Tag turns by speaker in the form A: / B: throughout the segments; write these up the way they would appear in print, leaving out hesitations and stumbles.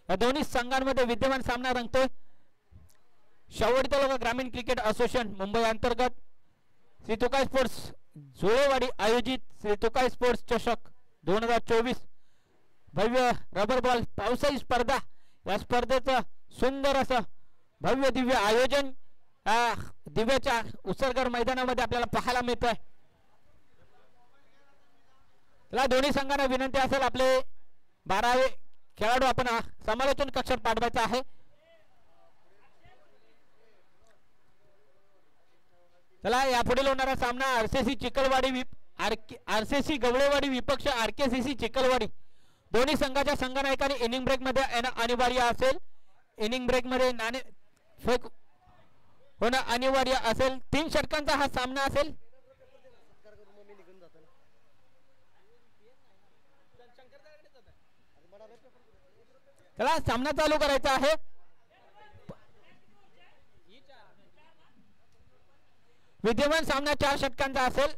A: या दोन्ही संघांमध्ये विद्यमान सामना रंगतोय. शाहूवाडी तालुका ग्रामीण क्रिकेट असोसिएशन मुंबई अंतर्गत श्री तुकाई स्पोर्ट्स जुळेवाडी आयोजित श्री तुकाई स्पोर्ट्स चषक 2024 भव्य रबर बॉल पावसाळी स्पर्धा. या स्पर्धेचं सुंदर असं भव्य दिव्य आयोजन दिव्याच्या उसरगर मैदानामध्ये आपल्याला पाहायला मिळतंय. त्याला दोन्ही संघांना विनंती असेल आपले 12वे खेळाडू आपण समालोचन कक्षात पाठवायचा आहे. चला यापुढील होणारा सामना आरसीसी चिखलवाडी आरसीसी गवळेवाडी विपक्ष आरकेसीसी चिखलवाडी. दोन्ही संघाच्या संघनायकांनी इनिंग ब्रेक मध्ये येणं अनिवार्य असेल. इनिंग ब्रेक मध्ये नाणे फेक होणं अनिवार्य असेल. 3 षटकांचा हा सामना असेल. चला सामना चालू करायचा आहे. विद्यमान सामना 4 षटकांचा असेल.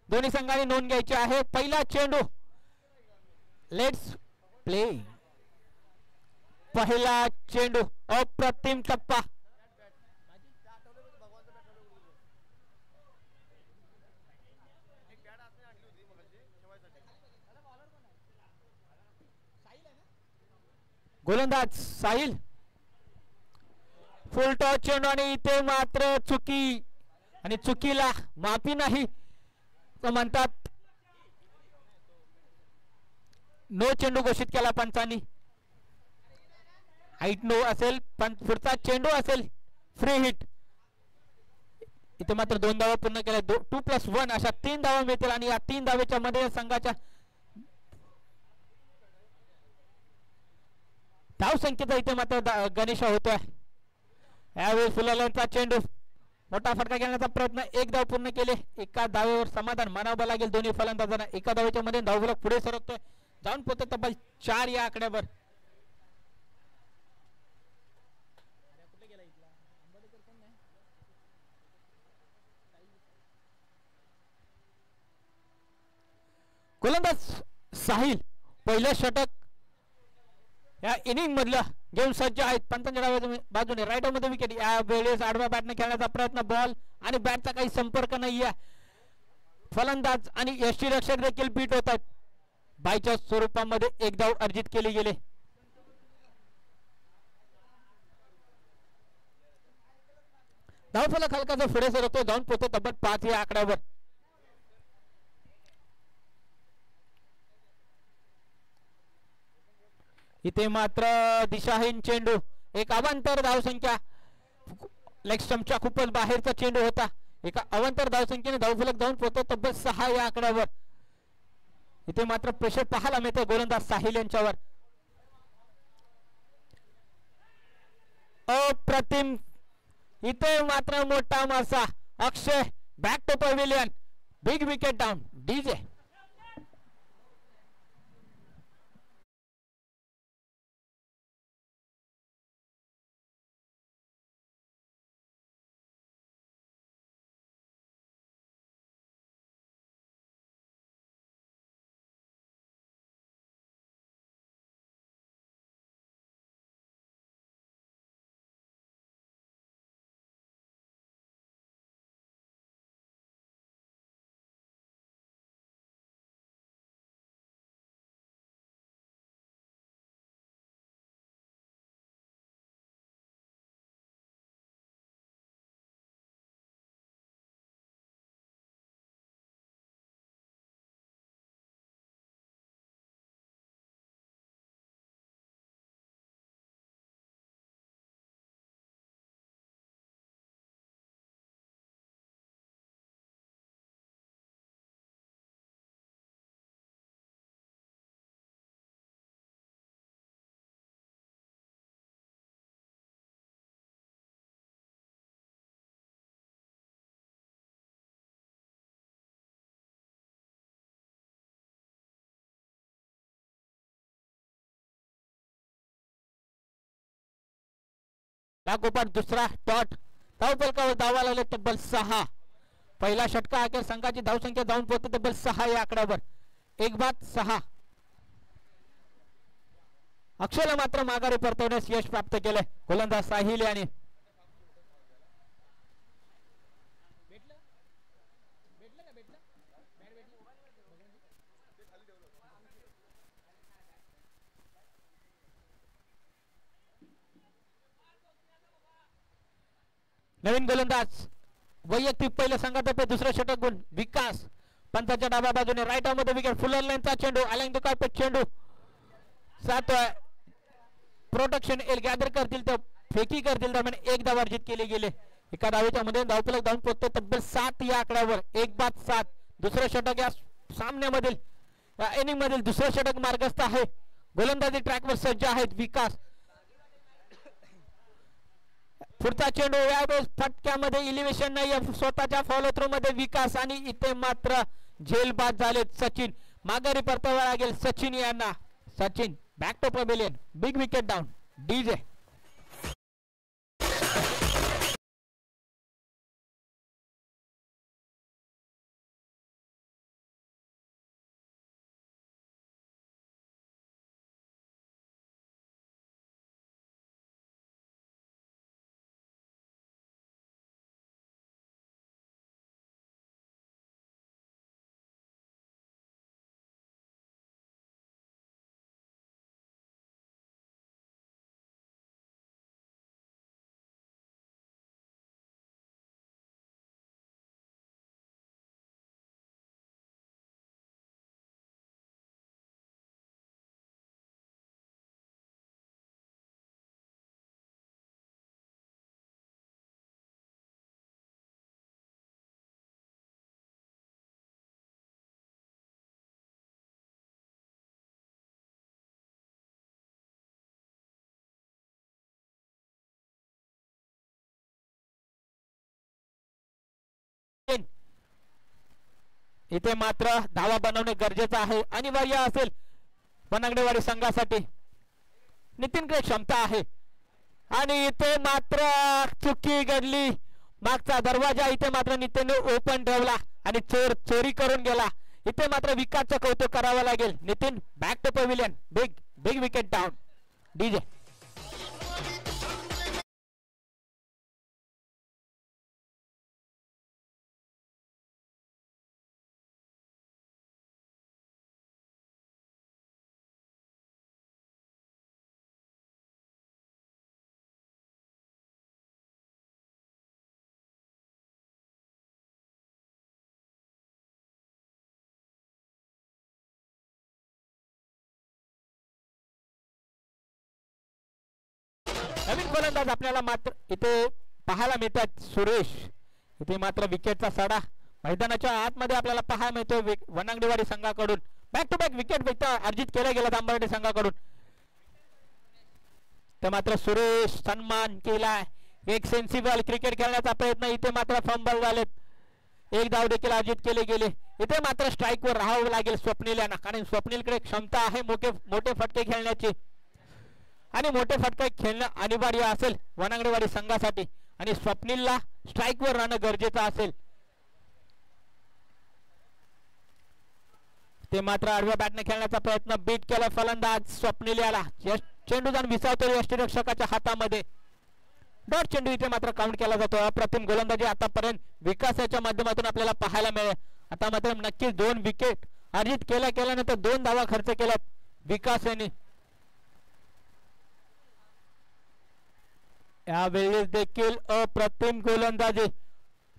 A: दोन्ही संघांनी नोंद घ्यायची आहे. पहिला चेंडू. Let's play. पहिला चेंडू. अप्रतिम टप्पा. गोलंदाज साहिल. फुल टॉस चेंडू आणि इथे मात्र चुकी आणि चुकीला माफी नाही म्हणतात. नो चेंडू घोषित केला पंचांनी. हाईट नो असेल पण पुढचा चेंडू असेल फ्री हिट. इथे मात्र 2 धावा पूर्ण केल्या. 2+1 अशा 3 धावा मिळतील आणि या 3 धावेच्या मध्ये संघाच्या धाव संख्येचा इथे मात्र गणेशा होतोय. यावेळी फुलालांचा चेंडू मोठा फटका घेण्याचा प्रयत्न. 1 धाव पूर्ण केले. एका धावेवर समाधान मानावं लागेल दोन्ही फलंदाजांना. एका धावेच्या मध्ये धावफलक पुढे सरकतोय. जाऊन पोहोचतो तब्बल 4 या आकड्यावर. गोलंदाज साहिल पहिलं षटक या इनिंग मधलं घेऊन सज्ज आहेत. पंचांच्या बाजूने राईट मध्ये विकेट. या वेळेस आडव्या बॅटने खेळण्याचा प्रयत्न. बॉल आणि बॅटचा काही संपर्क नाहीये. फलंदाज आणि यष्टीरक्षक देखील बीट होत आहेत. बायच्या स्वरूपामध्ये 1 धाव अर्जित केले गेले. धावफलक हलकासा पुढे सरकतो. जाऊन पोहोचतो तब्बल 5 या आकड्यावर. इथे मात्र दिशाहीन चेंडू. एक अवांतर धावसंख्या. लेग स्टंपच्या खूपच बाहेरचा चेंडू होता. एका अवांतर धावसंख्येने धावफलक जाऊन पोहोचतो तब्बल 6 या आकड्यावर. इथे मात्र प्रेशर पाहायला मिळते गोलंदाज साहिल यांच्यावर. अप्रतिम. इथे मात्र मोठा मासा. Akshay back to pavilion. Big wicket down. DJ लागोपाठ दुसरा डॉट. धावफलकावर धावा लागले तब्बल 6. पहिला षटका अखेर संघाची धावसंख्या जाऊन पोहोचते तब्बल 6 या आकड्यावर. 1 बाद 6. अक्षयला मात्र माघारी परतवण्यास यश प्राप्त केले गोलंदाज साहिल याने. नवीन गोलंदाज वैयक्तिक पहिल्या संघातर्फे दुसरा षटक गुण विकास. पंचाच्या डाव्या बाजूने राईट आर्म मध्ये विकेट. फुलर लाईनचा चेंडू अलँग द कार्पेट चेंडू सात प्रोटेक्शन एल गॅदर करतील तर फेकी करतील दरम्यान एक धाव अर्जित केले गेले. एका धावेच्या मध्ये धावफलक धावून पोहोचतो तब्बल 7 या आकड्यावर. 1-7 दुसरं षटक या सामन्यामधील इनिंग मधील दुसरं षटक मार्गस्थ आहे. गोलंदाजी ट्रॅकवर सज्ज आहेत विकास. पुढचा चेंडू यावेळेस फटक्यामध्ये इलिव्हेशन नाही स्वतःच्या फॉलो थ्रू मध्ये विकास आणि इथे मात्र झेलबाद झालेत सचिन. माघारी परतावा लागेल सचिन यांना. Sachin back to pavilion. Big wicket down DJ. इथे मात्र धावा बनवणे गरजेचं आहे अनिवार्य असेल वनांगडेवाडी संघासाठी. नितीनकडे क्षमता आहे आणि इथे मात्र चुकी घडली. मागचा दरवाजा इथे मात्र नितीनने ओपन ठेवला आणि चोर चोरी करून गेला. इथे मात्र विकासचं कौतुक करावं लागेल. Nitin back to pavilion. Big big wicket down DJ. नवीन गोलंदाज आपल्याला मात्र इथे पाहायला मिळतात सुरेश. इथे मात्र विकेटचा सडा मैदानाच्या आतमध्ये आपल्याला पाहायला मिळतो वनांगडेवाडी संघाकडून. बॅक टू बॅक विकेट अर्जित केला गेला दांबर्डे संघाकडून. तर मात्र सुरेश सन्मान केलाय. एक सेन्सिबल क्रिकेट खेळण्याचा प्रयत्न. इथे मात्र फंबल झालेत. एक धाव देखील अर्जित केले गेले. इथे मात्र स्ट्राईक वर राहावं लागेल स्वप्नील यांना कारण स्वप्नीलकडे क्षमता आहे मोठे फटके खेळण्याची आणि मोठे फटके खेळणं अनिवार्य असेल वनांगडेवाडी संघासाठी आणि स्वप्नीलला स्ट्राईक वर राहणं गरजेचं असेल. ते मात्र आडव्या बॅटने खेळण्याचा प्रयत्न. बीट केला फलंदाज स्वप्नील याला. चेंडू जाऊन विसावतो यष्टीरक्षकाच्या हातामध्ये. डॉट चेंडू इथे मात्र काउंट केला जातो. अप्रतिम गोलंदाजी आतापर्यंत विकासाच्या माध्यमातून आपल्याला पाहायला मिळेल. आता मात्र नक्कीच 2 विकेट अर्जित केल्यानंतर 2 धावा खर्च केल्यात विकास यांनी. यावेळेस देखील अप्रतिम गोलंदाजी.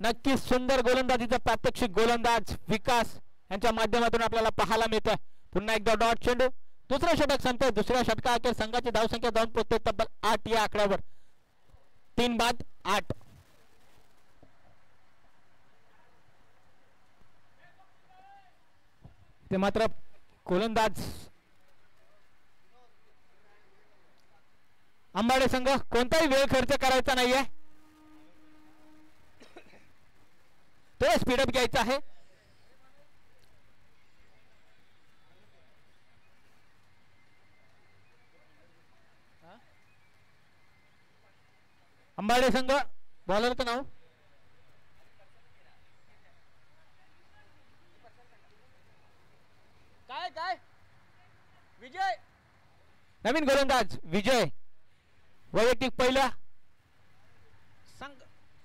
A: नक्कीच सुंदर गोलंदाजीचा प्रात्यक्षिक गोलंदाज विकास यांच्या माध्यमातून आपल्याला पाहायला मिळतं. पुन्हा एकदा डॉट चेंडू. दुसरं षटक संपतंय. दुसऱ्या षटकाअखेर संघाची धावसंख्या जाऊन पोहोचते तब्बल 8 या आकड्यावर. 3-8. ते मात्र गोलंदाज अंबाडे संघ कोणताही वेळ खर्च करायचा नाहीये. तो स्पीडअप घ्यायचा आहे. अंबाडे संघ बॉलरचं नाव काय विजय नवीन गोलंदाज विजय वैयक्तिक पहिला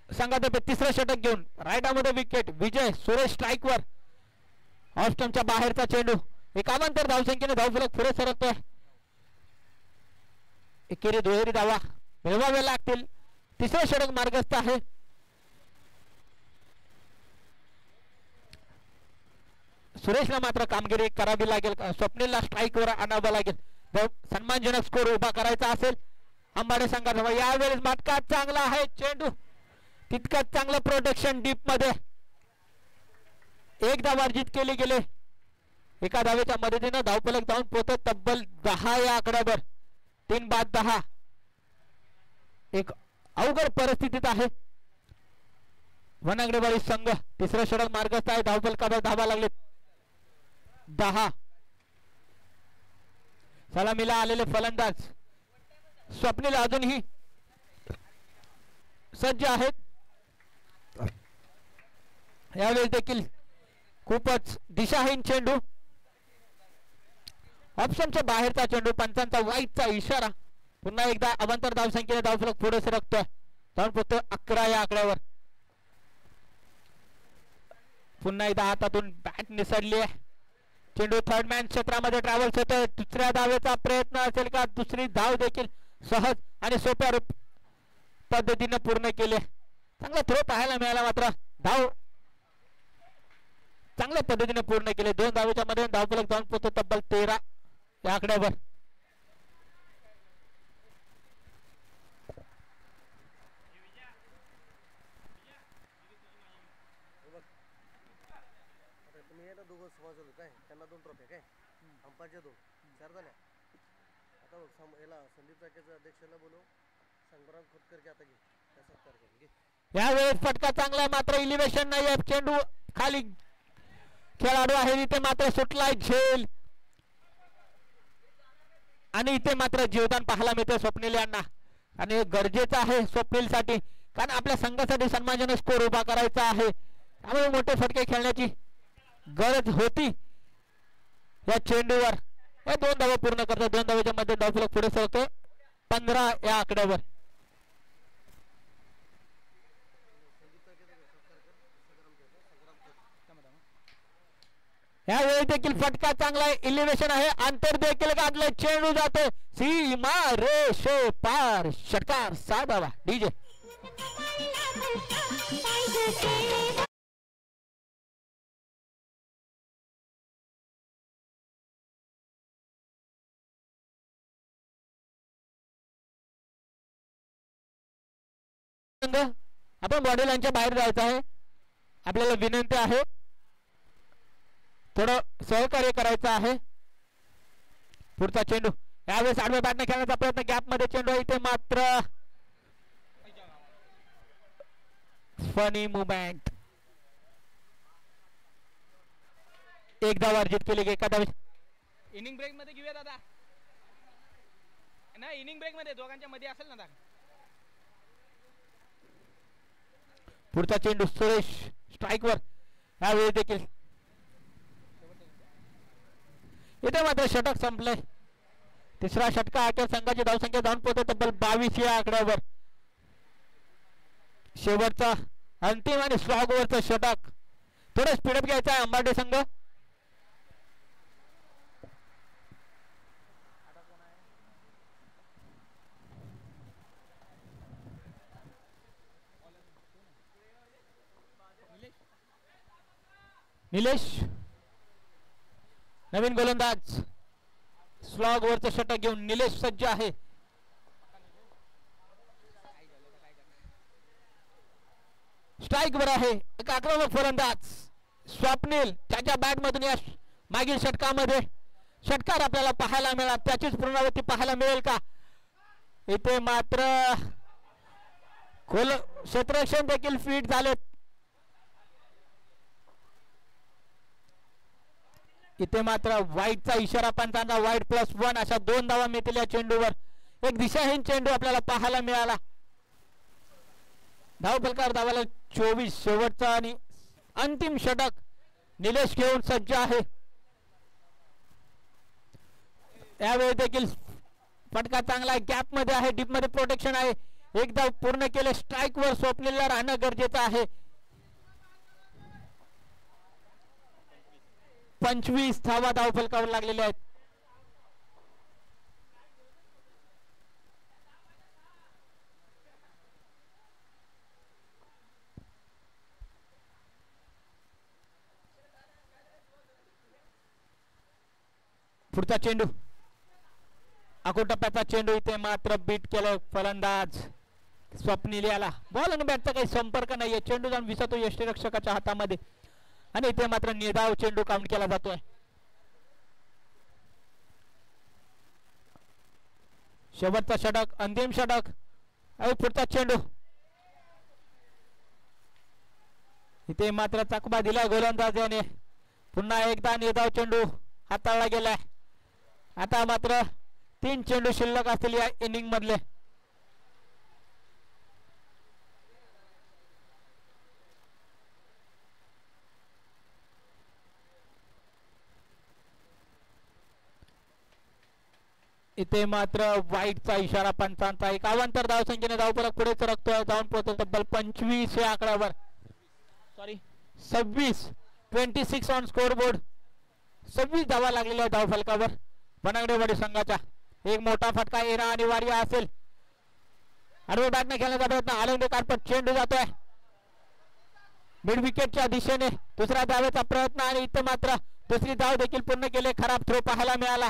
A: संघातर्फे तिसरं षटक घेऊन राईटामध्ये विकेट. विजय सुरेश स्ट्राईकवर. ऑफ स्टंपच्या बाहेरचा चेंडू. एकावंतर धावसंख्येने धावफलक पुढे सरकतोय. एकेरी दुहेरी धावा मिळवाव्या लागतील. तिसरं षटक मार्गस्थ आहे. सुरेशला मात्र कामगिरी करावी लागेल. स्वप्नीलला स्ट्राईकवर आणावं लागेल. सन्मानजनक स्कोर उभा करायचा असेल अंबाडे संघाचा. यावेळेस माटका चांगला आहे. चेंडू तितकंच चांगलं प्रोटेक्शन डीप मध्ये. एक धाव अर्जित केली गेले. एका धावेच्या मदतीनं धावफलक धावून पोहोचत तब्बल 10 या आकड्यावर. 3 बाद 10. एक अवघड परिस्थितीत आहे वनांगडेवाडी संघ. तिसरं षटक मार्गस्थ आहे. धावफलकावर धावा लागलेत 10. सलामीला आलेले फलंदाज स्वप्नील अजूनही सज्ज आहेत. यावेळेस देखील खूपच दिशाहीन चेंडू. ऑप्शनच्या बाहेरचा चेंडू. पंचांचा वाईटचा इशारा. पुन्हा एकदा अवांतर धावसंख्येने धावफलक पुढे सरकतोय. धावून पोहोचतोय 11 या आकड्यावर. पुन्हा एकदा हातातून बॅट निसरली आहे. चेंडू थर्ड मॅन क्षेत्रामध्ये ट्रॅव्हल्स होतोय. दुसऱ्या धावेचा प्रयत्न असेल का? दुसरी धाव देखील सहज आणि सोप्या पद्धतीने पूर्ण केले. चांगला थ्रो पाहायला मिळाला. मात्र धाव चांगल्या पद्धतीने पूर्ण केले. 2 धावेच्या मध्ये धावफलक धावून पोहोचतो तब्बल 13 या आकड्यावर. यावेळेस फटका चांगला. मात्र इलिव्हेशन नाही. चेंडू खाली खेळाडू आहे इथे मात्र सुटलाय झेल. आणि इथे मात्र जीवदान पाहायला मिळते स्वप्नील यांना. आणि गरजेचं आहे स्वप्नील साठी. कारण आपल्या संघासाठी सन्मानजनक स्कोर उभा करायचा आहे. त्यामुळे मोठे फटके खेळण्याची गरज होती या चेंडूवर. हे 2 धावा पूर्ण करतो. 2 धावेच्या मध्ये धावफलक पुढे सरकतो 15 या आकड्यावर. यावेळी देखील फटका चांगला आहे. इलिव्हेशन आहे. अंतर देखील गाठलं. चेंडू जातो सीमा रेषे पार. षटकार 6 धावा. डीजे आपण बॉडी लाईनच्या बाहेर जायचं आहे. आपल्याला विनंती आहे थोडं सहकार्य करायचं आहे. पुढचा चेंडू यावेळेस आडव्या बॅटने खेळण्याचा प्रयत्न. गॅप मध्ये चेंडू. इथे मात्र फनी मुवमेंट. एक धाव अर्जित केली. एका धावे
B: इनिंग ब्रेक मध्ये घेऊया दादा. नाही इनिंग ब्रेक मध्ये दोघांच्या मध्ये असेल ना दादा.
A: पुढचा चेंडू सुरेश स्ट्राईकवर. यावेळी देखील इथे मात्र षटक संपलंय. तिसरा षटका अखेर संघाची धावसंख्या धावून पोहोचते तब्बल 22 या आकड्यावर. शेवटचा अंतिम आणि स्लॉग ओव्हरचं षटक. थोडं स्पीडअप घ्यायचं आहे अंबाडे संघ. निलेश नवीन गोलंदाज. स्लॉग वरचं षटक घेऊन निलेश सज्ज आहे. स्ट्राईक वर आहे. एक आक्रमक फलंदाज स्वप्नील. त्याच्या बॅट मधून या मागील षटकामध्ये षटकार आपल्याला पाहायला मिळाला. त्याचीच पुनरावृत्ती पाहायला मिळेल का? इथे मात्र क्षेत्ररक्षण देखील फिट झालेत. इथे मात्र वाईटचा इशारा. पंचांचा वाईट +1. अशा 2 धावा मिळतील या चेंडूवर. एक दिशाहीन चेंडू आपल्याला पाहायला मिळाला. धावफलकावर धावाला 24. शेवटचा आणि अंतिम षटक निलेश घेऊन सज्ज आहे. यावेळी देखील फटका चांगला आहे, गॅप मध्ये आहे, डीप मध्ये प्रोटेक्शन आहे. एकदा पूर्ण केले स्ट्राईक वर स्वप्नीलला राहणं गरजेचं आहे. 25 धावा धावफलकावर लागलेल्या आहेत. पुढचा चेंडू, अको टप्प्याचा चेंडू, इथे मात्र बीट केलं फलंदाज स्वप्नील याला. बॉल आणि बॅटचा काही संपर्क नाहीये, चेंडू जाऊन विसरतो यष्टीरक्षकाच्या हातामध्ये आणि इथे मात्र निर्धाव चेंडू काउंट केला जातोय. शेवटचा षटक, अंतिम षटक. पुढचा चेंडू, इथे मात्र चकमा दिला गोलंदाजाने. पुन्हा एकदा निर्धाव चेंडू हाताळला गेलाय. आता मात्र 3 चेंडू शिल्लक असतील या इनिंग मधले. इथे मात्र वाईटचा इशारा पंचांचा. 51 धावसंख्येने धावफलक पुढे सरकतोय, जाऊन पोहोचतो तब्बल 25 या आकड्यावर. Sorry 26 on scoreboard. 26 धावा लागलेल्या धावफलकावर बनगडेवाडी संघाच्या. एक मोठा फटका येणं अनिवार्य असेल. आडवे बॅटने खेळण्याचा प्रयत्न, आलेंडे कारपट चेंडू जातोय मिड विकेटच्या दिशेने. दुसऱ्या धावेचा प्रयत्न आणि इथे मात्र दुसरी धाव देखील पूर्ण केले. खराब थ्रो पाहायला मिळाला,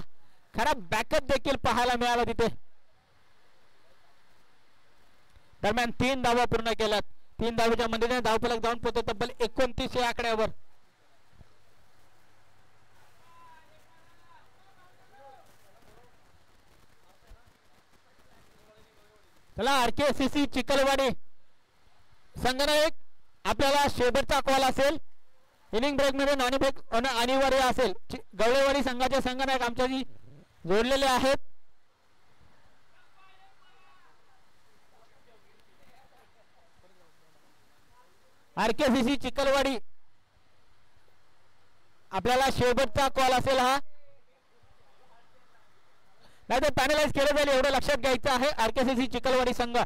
A: खराब बॅकअप देखील पाहायला मिळाला तिथे. दरम्यान 3 धावा पूर्ण केल्यात. 3 धावेच्या मदतीने धावफलक जाऊन पोहोचतो तब्बल 29 या आकड्यावर. चला RKCC चिखलवाडी संघनायक, आपल्याला शेवटचा कॉल असेल. इनिंग ब्रेक मध्ये नाणेफेक अनिवार्य असेल. गवळेवाडी संघाचे संघनायक आमच्याशी जोडलेले आहेत. RKCC चिखलवाडी, आपल्याला शेवटचा कॉल असेल हा, नाही तर पॅनलाइज केलं जाईल एवढं लक्षात घ्यायचं आहे. RKCC चिखलवाडी संघ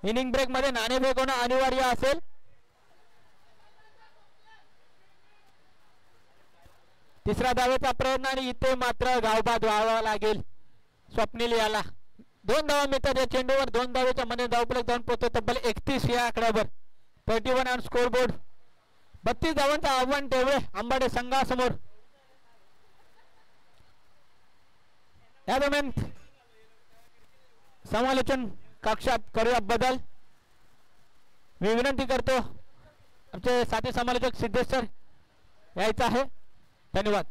A: इनिंग ब्रेक मध्ये नाणेफेक होणं अनिवार्य असेल. तिसरा धावेचा प्रयत्न आणि इथे मात्र धावबाद व्हावा लागेल स्वप्नील याला. 2 धावा मिळतात या चेंडूवर. 2 धावेच्या मध्ये धावफलक जाऊन पोहोचतो तब्बल 31 या आकड्यावर. 31 ऑन स्कोर बोर्ड. 32 धावांचं आव्हान ठेवले आंबाडे संघासमोर. या दरम्यान समालोचन कक्षात करूया बदल. मी विनंती करतो आमचे साथी समालोचक सिद्धेश सर यायचं आहे. धन्यवाद.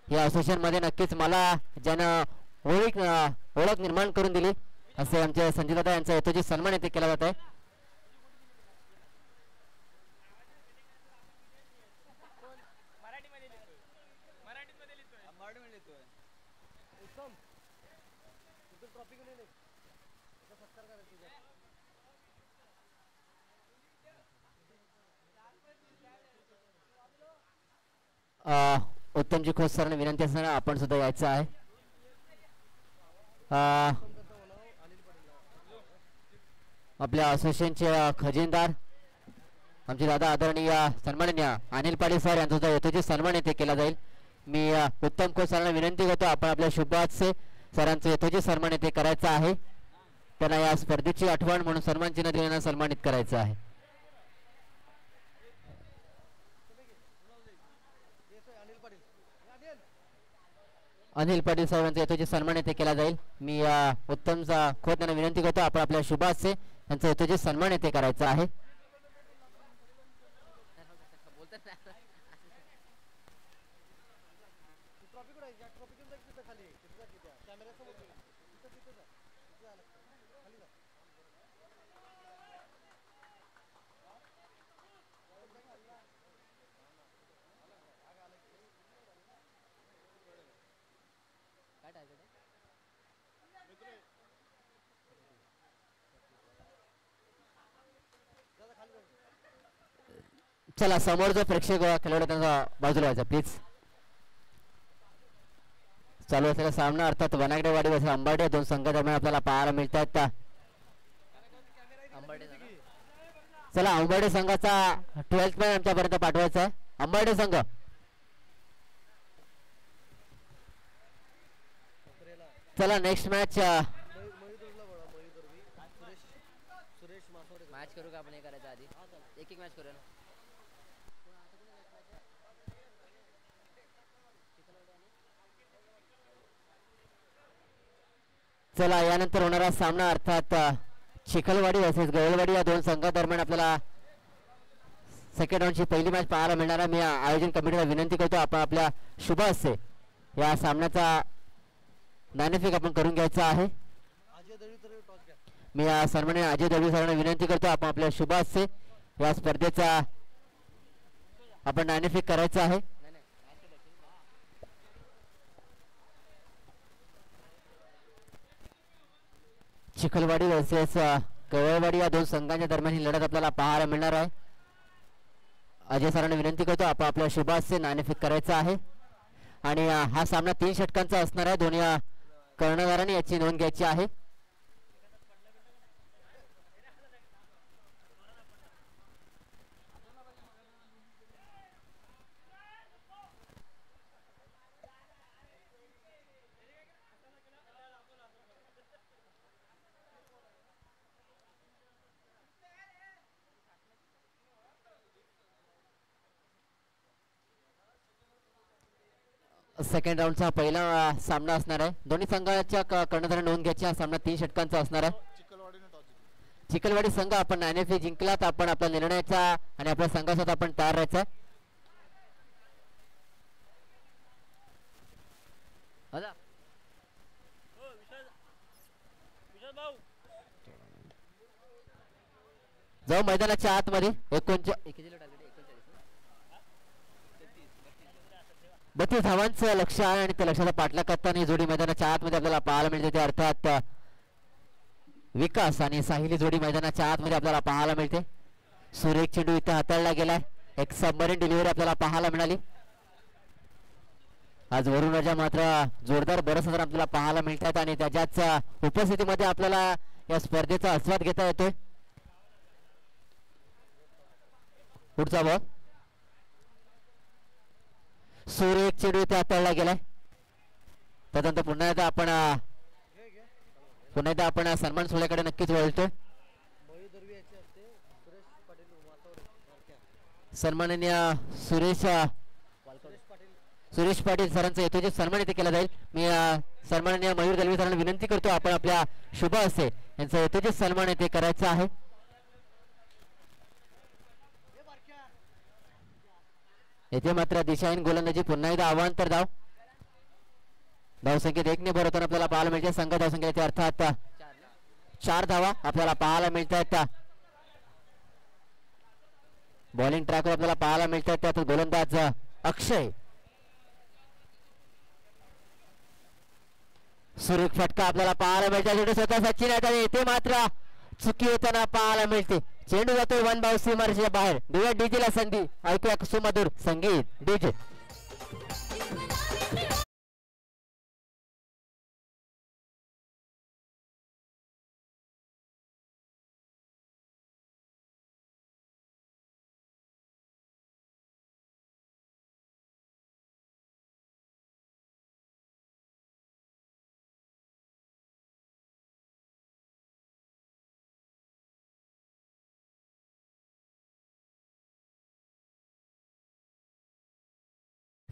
C: या असोसिएशन मध्ये नक्कीच मला ज्यानं ओळख निर्माण करून दिली असे आमचे संजय दादा यांचा यथोचित सन्मान येथे केला जात आहे. उत्तमजी खोस सरांना विनंती असणार आपण सुद्धा यायचं आहे. आपल्या असोसिएशनचे खजिनदार आमचे दादा आदरणीय सन्माननीय अनिल पाटील सर यांचा जो यथोचित सन्मान येथे केला जाईल. मी उत्तम कोच सरांना विनंती करतो आपण आपल्या शुभाचे सरांचं यथोचित सन्मान येथे करायचा आहे. त्यांना या स्पर्धेची आठवण म्हणून सन्मान चिन्ह देऊन सन्मानित करायचं आहे. अनिल पाटील साहेबांचा यथोचित सन्मान येथे केला जाईल. मी उत्तम खोत यांना विनंती करतो आपण आपल्या शुभाचे यांचा यथोचित सन्मान येथे करायचा आहे. चला समोर जो प्रेक्षक खेळाडू त्यांचा बाजूला व्हायचा प्लीज. चालू असलेला सामना अर्थात वनागडेवाडी वर्सेस अंबाडे दोन संघादरम्यान आपल्याला पाहायला मिळतात. चला अंबाडे संघाचा 12th मॅन आमच्यापर्यंत पाठवायचा आहे. अंबाडे संघ चला नेक्स्ट मॅच करू का आपण हे करायचं आधी एक मॅच करूया ना. चला यानंतर होणारा सामना अर्थात चिखलवाडी वर्सेस गवळवाडी या दोन संघादरम्यान आपल्याला सेकंड राऊंडची पहिली मॅच पाहायला मिळणार आहे. मी आयोजन कमिटीला विनंती करतो आपण आपल्या शुभ हस्ते या सामन्याचा नाणेफेक आपण करून घ्यायचा आहे. मी सन्माननीय अजय दळवी सरांना विनंती करतो आपण आपल्या शुभ हस्ते या स्पर्धेचा आपण नाणेफेक करायचा आहे. चिखलवाडी वर्सेस गवळवाडी या दोन संघांच्या दरम्यान ही लढत आपल्याला पाहायला मिळणार आहे. अजय सरांना विनंती करतो आपण आपल्या शुभाचे नाणेफेक करायचा आहे आणि हा सामना 3 षटकांचा असणार आहे. दोन्ही कर्णधारांनी याची नोंद घ्यायची आहे. सेकंड राऊंडचा पहिला सामना असणार आहे. दोन्ही संघाच्या कर्णधार नोंद घ्यायची. हा सामना 3 षटकांचा असणार आहे. चिखलवाडी संघ आपण नाणेफेक जिंकलात आपण आपल्या निर्णयाचा आणि आपल्या संघासोबत आपण तयार राहायचा. जाऊ मैदानाच्या आतमध्ये 32 धावांचं लक्ष आहे आणि त्या लक्षाचा पाठलाग करताना ही जोडी मैदानाच्या आतमध्ये आपल्याला पाहायला मिळते. ते अर्थात विकास आणि साहिली जोडी मैदानाच्या आतमध्ये आपल्याला पाहायला मिळते. सुरेख चेंडू इथं हाताळला गेलाय. एक सबमरीन डिलिव्हरी आपल्याला पाहायला मिळाली. आज वरुण राजा मात्र जोरदार बरसदार आपल्याला पाहायला मिळतात आणि त्याच्याच उपस्थितीमध्ये आपल्याला या स्पर्धेचा आस्वाद घेता येतोय. पुढचा बॉल सुरेख चेंडू इथे हाताळला गेलाय. त्यानंतर पुन्हा एकदा आपण सन्मान सोहळ्याकडे नक्कीच वळतोय. सन्माननीय सुरेश पाटील सरांचा यथोचित सन्मान इथे केला जाईल. मी सन्माननीय मयूर दलवी सरांना विनंती करतो आपण आपल्या शुभ हस्ते यांचा यथोचित सन्मान इथे करायचा आहे. येथे मात्र दिशाहीन गोलंदाजी. पुन्हा एकदा अवांतर धाव. धावसंख्येत 1 ने भरवताना आपल्याला पाहायला मिळते. संघ धावसंख्येत अर्थात 4 धावा आपल्याला पाहायला मिळतात. बॉलिंग ट्रॅकवर आपल्याला पाहायला मिळतात. त्यात गोलंदाज अक्षय. सुरेख फटका आपल्याला पाहायला मिळतात. स्वतः सचिन आहेत आणि येथे मात्र चुकी होताना पाहायला मिळते. चेंडू जातोय 1 बाय सीमारेषेच्या बाहेर. दुव्या डीजे ला संधी. ऐकूया सुमधुर संगीत डीजे.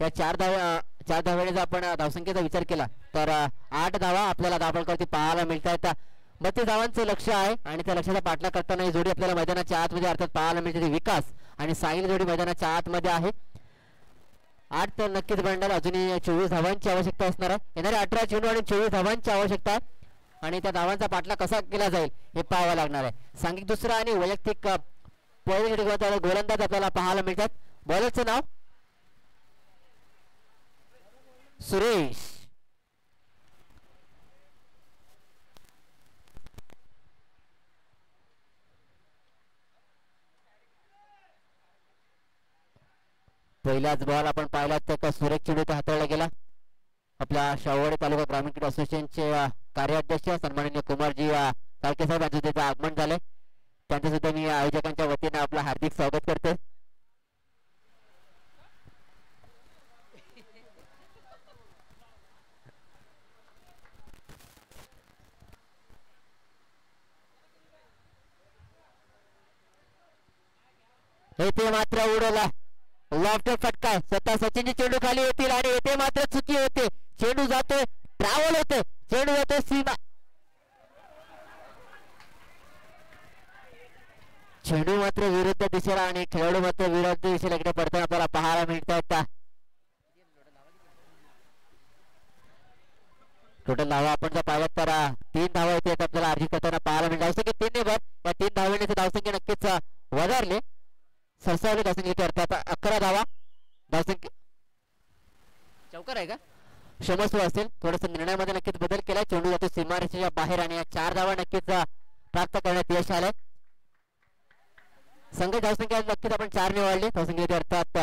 C: या 4 धावेने जर आपण धावसंख्येचा विचार केला तर 8 धावा आपल्याला धावफलकावरती पाहायला मिळत आहेत. 32 धावांचं लक्ष आहे आणि त्या लक्ष्याचा पाठलाग करताना ही जोडी आपल्याला मैदानाच्या आतमध्ये अर्थात पाहायला मिळते. विकास आणि साहिल जोडी मैदानाच्या आतमध्ये आहे. 8 तर नक्कीच बनणार. अजूनही 24 धावांची आवश्यकता असणार आहे. येणारे 18 चेंडू आणि 24 धावांची आवश्यकता आहे आणि त्या धावांचा पाठलाग कसा केला जाईल हे पाहावं लागणार आहे. सांघिक दुसरा आणि वैयक्तिक पहिले गोलंदाज आपल्याला पाहायला मिळतात. बॉलरचं नाव सुरेश. पहिलाच बॉल आपण पाहिला तर सुरेश चेंडू हाताळला गेला. आपल्या शाहूवाडी तालुका ग्रामीण क्रीडा असोसिएशनचे कार्याध्यक्ष सन्माननीय कुमारजी काळके साहेब यांचं त्याचं आगमन झालंय. त्यांचं सुद्धा मी आयोजकांच्या वतीने आपलं हार्दिक स्वागत करते. येथे मात्र उडवला लॉफ्टर फटका. स्वतः सचिनची चेंडू खाली येतील आणि येथे मात्र चुकी होते. चेंडू जातोय, ट्रॅव्हल होते, चेंडू जातोय सीमा. चेंडू मात्र विरुद्ध दिशेला आणि खेळाडू मात्र विरुद्ध दिशेला इकडे पडताना आपल्याला पाहायला मिळतात. टोटल धावा आपण जर पाहिलं तर 3 धावा येते आपल्याला अर्जित करताना पाहायला मिळतात. धावसंख्या 3 ने बघ या 3 धावेने धावसंख्या नक्कीच वधारले. सरसावली धावसंख्या अर्थात 11 धावा. धावसंख्या चौकार आहे का क्षमस्व असेल. थोडस निर्णयामध्ये नक्कीच बदल केलाय. चेंडू जातो सीमारेषेच्या बाहेर आणि या 4 धावा नक्कीच प्राप्त करण्यात यश आलंय. संघ धावसंख्या नक्कीच आपण 4 ने वाढली. धावसंख्या अर्थात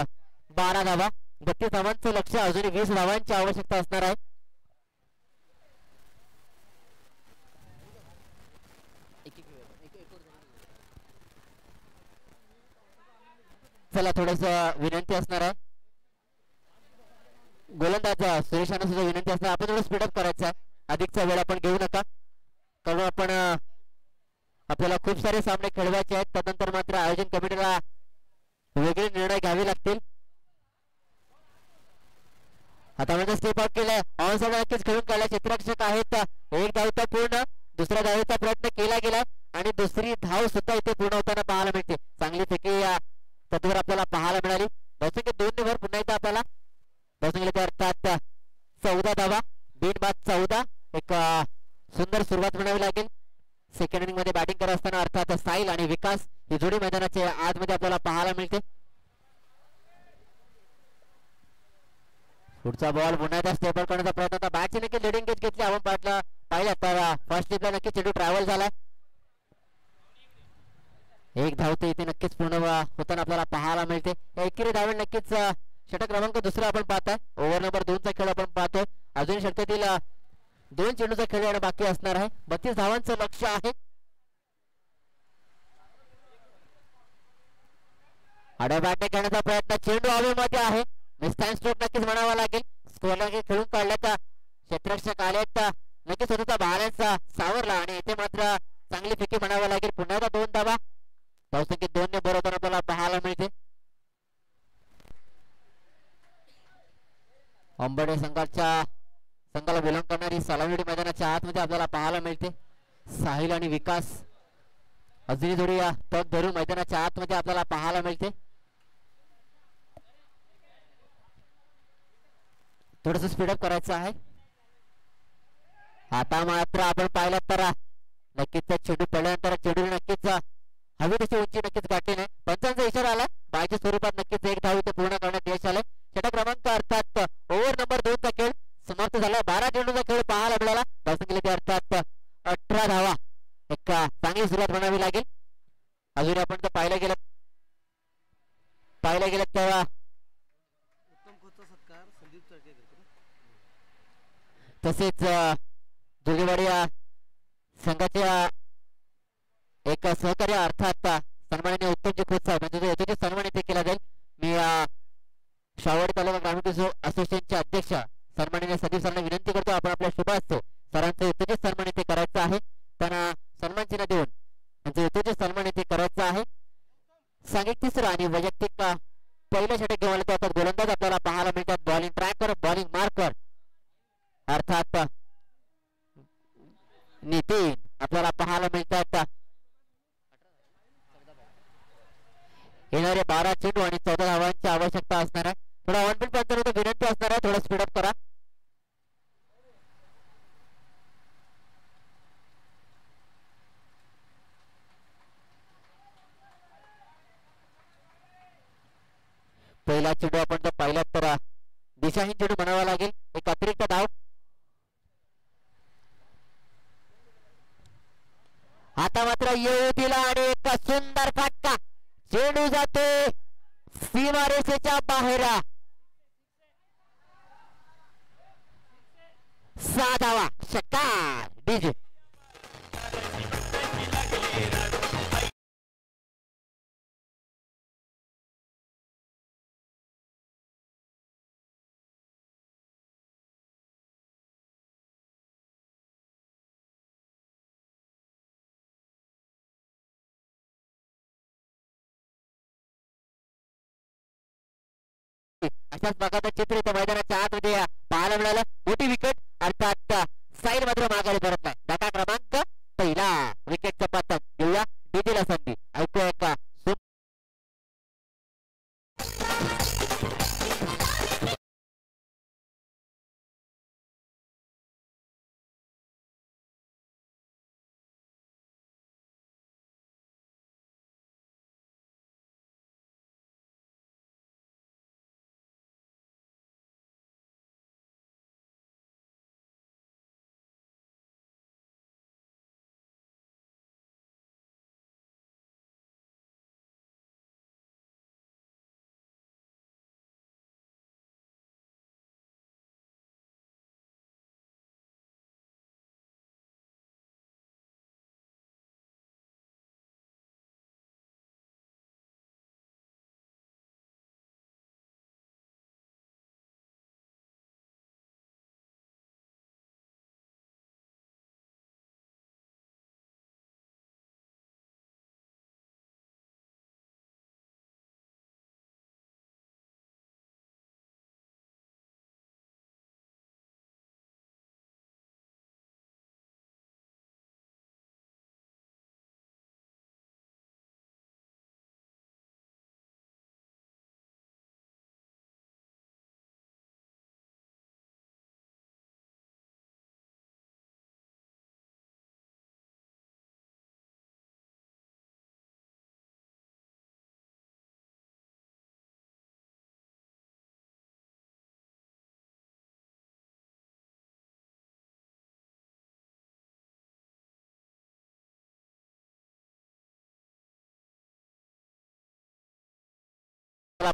C: 12 धावा. 32 धावांचं लक्ष. अजूनही 20 धावांची आवश्यकता असणार आहे. चला थोडस विनंती असणार आहे. गोलंदाज सुरेशांना सुद्धा विनंती असणार आपण थोडं स्पीडअप करायचं आहे. अधिकचा वेळ आपण घेऊ नका कारण आपण आपल्याला खूप सारे सामने खेळवायचे आहेत. त्यानंतर मात्र आयोजन कमिटीला वेगळे निर्णय घ्यावे लागतील. आता म्हणजे स्टेप आउट केलाय. ऑन साइड नक्कीच खेळून काढलाय. क्षेत्ररक्षक आहेत. एक धाव तर पूर्ण. दुसऱ्या धावेचा प्रयत्न केला गेला आणि दुसरी धाव सुद्धा इथे पूर्ण होताना पाहायला मिळते. चांगली फेकी या तत्वर आपल्याला पाहायला मिळाली. धावसंख्या 2 ने भर. पुन्हा एकदा आपल्याला धावसंख्या अर्थात 14 धावा. बिनबाद 14. एक सुंदर सुरुवात म्हणावी लागेल. सेकंड इनिंग मध्ये बॅटिंग करत असताना अर्थात साहिल आणि विकास ही जोडी मैदानाच्या आतमध्ये आपल्याला पाहायला मिळते. पुढचा बॉल पुन्हा एकदा स्टेबल करण्याचा प्रयत्न. बॅटची नक्की लिडिंग गेज घेतली. आपण पाहिलं तर फर्स्ट स्टेपला नक्की चेंडू ट्रॅव्हल झाला. एक धाव तर इथे नक्कीच पूर्ण होताना आपल्याला पाहायला मिळते. एकेरी धावे नक्कीच षटक क्रमांक दुसरा आपण पाहताय. ओव्हर नंबर 2 चा खेळ आपण पाहतोय. अजून षटकातील 2 चेंडूचा खेळ येणं बाकी असणार आहे. 32 धावांचं लक्ष आहे. आडव्या बॅटने खेळण्याचा प्रयत्न. चेंडू हवेमध्ये आहे. मिस्टॅन स्ट्रोक नक्कीच म्हणावा लागेल. स्कोअरला खेळून काढल्याचा क्षेत्ररक्षक आले नक्कीच स्वतःचा बॅलन्स सावरला आणि इथे मात्र चांगली फेकी म्हणावा लागेल. पुन्हा एकदा 2 धावा. धावसंख्या 2 ने बरोबर आपल्याला पाहायला मिळते. अंबडे संघाला बिलॉंग करणारी सालावडी मैदानाच्या आतमध्ये आपल्याला पाहायला मिळते. साहिल आणि विकास अजूनही थोडी तग धरून मैदानाच्या आतमध्ये आपल्याला पाहायला मिळते. थोडस स्पीडअप करायचं आहे. आता मात्र आपण पाहिलं तर नक्कीच चेंडू पडल्यानंतर चेंडू नक्कीच हवी तशी उंची नक्कीच गाठली नाही. पंचांचा इशारा आला. बायच्या स्वरूपात नक्कीच एक धाव इथे पूर्ण करण्यात यश आलंय. षटक क्रमांक अर्थात ओव्हर नंबर 2 चा खेळ समाप्त झाला. 12 चेंडूचा खेळ पाहायला मिळाला. धावसंख्येला अर्थात 18 धावा. एक चांगली सुरुवात म्हणावी लागेल. अजून आपण जर पाहिलं गेलं तेव्हा तसेच दुर्गेवाडी संघाच्या एक सहकार्य अर्थात सन्माननीय उत्तमजी खोत साहेब यांचा सन्मान इथे केला जाईल. मी शाहूवाडी तालुका ग्रामीण असोसिएशनचे अध्यक्ष सन्माननीय सदीप सरांना विनंती करतो आपण आपल्या शुभ हस्ते सरांचं यथोचित सन्मान इथे करायचं आहे. त्यांना सन्मान चिन्ह देऊन त्यांचं यथोचित सन्मान इथे करायचं आहे. सांघिक तिसरा आणि वैयक्तिक पहिल्या षटक घेऊन आले अर्थात गोलंदाज आपल्याला पाहायला मिळतात. बॉलिंग ट्रॅकर, बॉलिंग मार्कर अर्थात नितीन आपल्याला पाहायला मिळतात. येणारे 12 चेंडू आणि 14 धावांची आवश्यकता असणार आहे. थोडा ऑनफील्ड पंचांना विनंती असणार आहे, थोडं स्पीडअप करा. पहिला चेंडू आपण जर पाहिला तर दिशाहीन चेंडू म्हणावा लागेल. एक अतिरिक्त धाव. आता मात्र येऊ दिला आणि एक सुंदर फटका. चेंडू जातो सीमारेषेच्या बाहेर. 6 धावा. षटकार डीजे. अशाच प्रकारचं चित्र इथं मैदानाच्या आतमध्ये पाहायला मिळालं. मोठी विकेट अर्थात साईड मात्र माघारी परत नाही. धक्का क्रमांक पहिला. विकेटचं पतन घेऊया डीजेला संधी. ऐकूया का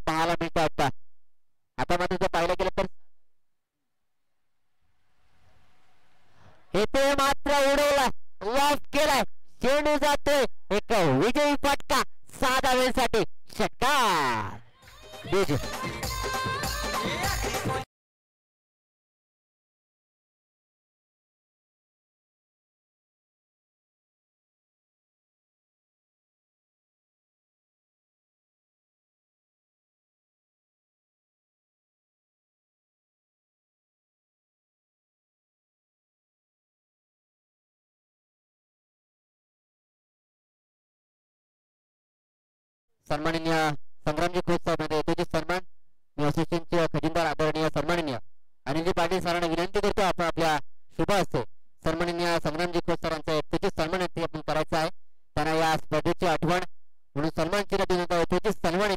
C: पाहायला मिळतं आता. आता मात्र जर पाहिलं गेलं तर इथे मात्र उडवला, लॉफ केलाय. चेंडू जातोय एक विजयी फटका 6 धावांसाठी. षटकार डीजे. सन्माननीय संग्रामजी खोत साहेब येतोचे सन्मान. मी असोसिएशनचे खजिनदार आदरणीय सन्माननीय अनिलजी पाटील सरांना विनंती करतो आपण आपल्या शुभ हस्ते सन्माननीय संग्रामजी खोत सरांचा येतोचे सन्मान आपण करायचा आहे. त्यांना या स्पर्धेची आठवण म्हणून सन्मान चिन्ह देण्यात येतोचे सन्मान